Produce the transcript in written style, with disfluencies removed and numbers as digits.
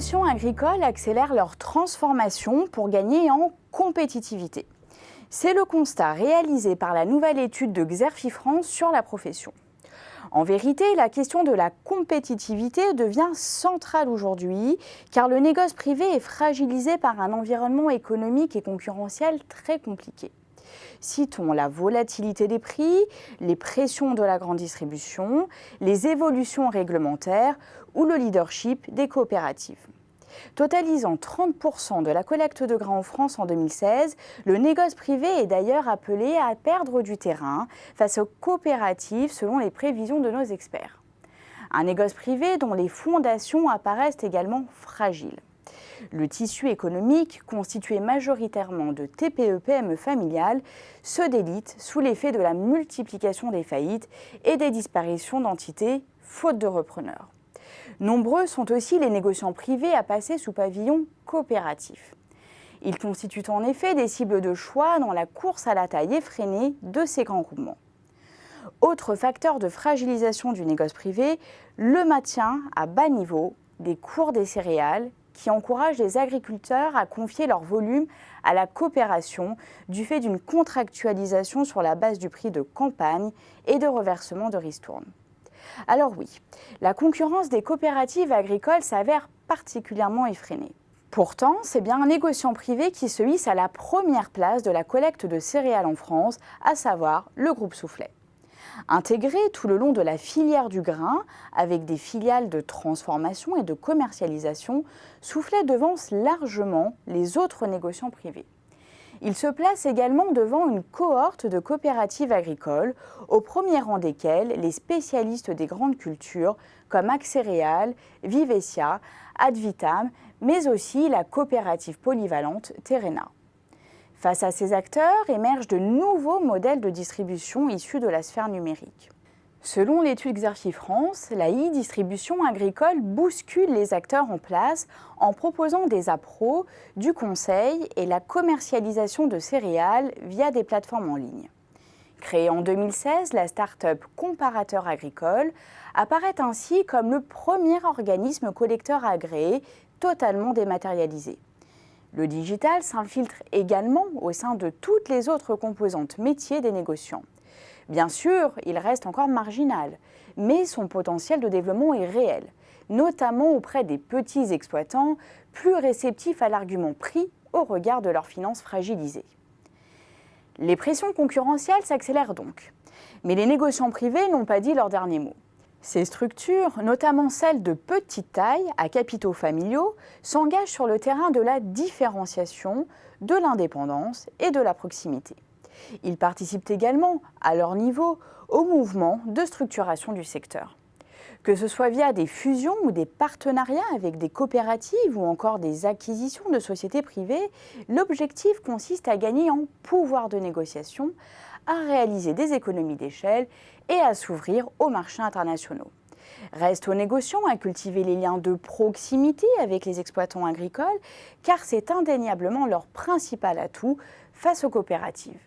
négociants agricoles accélèrent leur transformation pour gagner en compétitivité. C'est le constat réalisé par la nouvelle étude de Xerfi-France sur la profession. En vérité, la question de la compétitivité devient centrale aujourd'hui, car le négoce privé est fragilisé par un environnement économique et concurrentiel très compliqué. Citons la volatilité des prix, les pressions de la grande distribution, les évolutions réglementaires ou le leadership des coopératives. Totalisant 30% de la collecte de grains en France en 2016, le négoce privé est d'ailleurs appelé à perdre du terrain face aux coopératives selon les prévisions de nos experts. Un négoce privé dont les fondations apparaissent également fragiles. Le tissu économique, constitué majoritairement de TPE-PME familiales, se délite sous l'effet de la multiplication des faillites et des disparitions d'entités, faute de repreneurs. Nombreux sont aussi les négociants privés à passer sous pavillon coopératif. Ils constituent en effet des cibles de choix dans la course à la taille effrénée de ces grands groupements. Autre facteur de fragilisation du négoce privé, le maintien à bas niveau des cours des céréales qui encourage les agriculteurs à confier leur volume à la coopération du fait d'une contractualisation sur la base du prix de campagne et de reversement de ristournes. Alors oui, la concurrence des coopératives agricoles s'avère particulièrement effrénée. Pourtant, c'est bien un négociant privé qui se hisse à la première place de la collecte de céréales en France, à savoir le groupe Soufflet. Intégré tout le long de la filière du grain, avec des filiales de transformation et de commercialisation, Soufflet devance largement les autres négociants privés. Il se place également devant une cohorte de coopératives agricoles, au premier rang desquelles les spécialistes des grandes cultures comme Axéréal, Vivessia, Advitam, mais aussi la coopérative polyvalente Terrena. Face à ces acteurs émergent de nouveaux modèles de distribution issus de la sphère numérique. Selon l'étude Xerfi-France, la e-distribution agricole bouscule les acteurs en place en proposant des appros, du conseil et la commercialisation de céréales via des plateformes en ligne. Créée en 2016, la start-up Comparateur Agricole apparaît ainsi comme le premier organisme collecteur agréé totalement dématérialisé. Le digital s'infiltre également au sein de toutes les autres composantes métiers des négociants. Bien sûr, il reste encore marginal, mais son potentiel de développement est réel, notamment auprès des petits exploitants plus réceptifs à l'argument prix au regard de leurs finances fragilisées. Les pressions concurrentielles s'accélèrent donc, mais les négociants privés n'ont pas dit leur dernier mot. Ces structures, notamment celles de petite taille à capitaux familiaux, s'engagent sur le terrain de la différenciation, de l'indépendance et de la proximité. Ils participent également, à leur niveau, au mouvement de structuration du secteur. Que ce soit via des fusions ou des partenariats avec des coopératives ou encore des acquisitions de sociétés privées, l'objectif consiste à gagner en pouvoir de négociation, à réaliser des économies d'échelle et à s'ouvrir aux marchés internationaux. Reste aux négociants à cultiver les liens de proximité avec les exploitants agricoles, car c'est indéniablement leur principal atout face aux coopératives.